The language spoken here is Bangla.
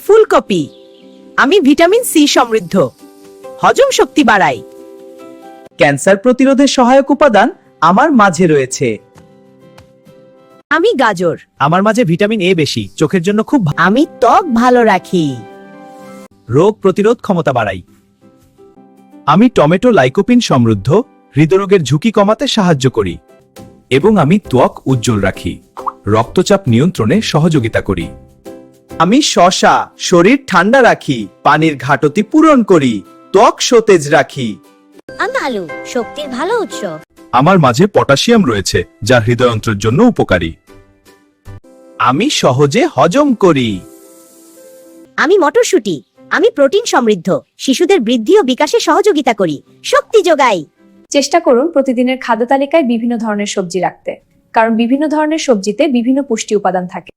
ফুলকপি। আমি ভিটামিন সি সমৃদ্ধ, হজম শক্তি বাড়াই। ক্যান্সার প্রতিরোধে সহায়ক উপাদান আমার মাঝে রয়েছে। আমি গাজর। আমার মাঝে ভিটামিন এ বেশি, চোখের জন্য খুব আমি ত্বক ভালো রাখি। রোগ প্রতিরোধ ক্ষমতা বাড়াই। আমি টমেটো লাইকোপিন সমৃদ্ধ, হৃদরোগের ঝুঁকি কমাতে সাহায্য করি। এবং আমি ত্বক উজ্জ্বল রাখি, রক্তচাপ নিয়ন্ত্রণে সহযোগিতা করি। আমি শসা, শরীর ঠান্ডা রাখি, পানির ঘাটতি পূরণ করি, ত্বক সতেজ রাখি। আমি আলু, শক্তির ভালো উৎস। আমার মাঝে পটাশিয়াম রয়েছে, যা হৃদয়ন্ত্রের জন্য উপকারী। আমি সহজে হজম করি। আমি মটরশুঁটি। আমি প্রোটিন সমৃদ্ধ, শিশুদের বৃদ্ধি ও বিকাশে সহযোগিতা করি, শক্তি যোগাই। চেষ্টা করুন প্রতিদিনের খাদ্য তালিকায় বিভিন্ন ধরনের সবজি রাখতে, কারণ বিভিন্ন ধরনের সবজিতে বিভিন্ন পুষ্টি উপাদান থাকে।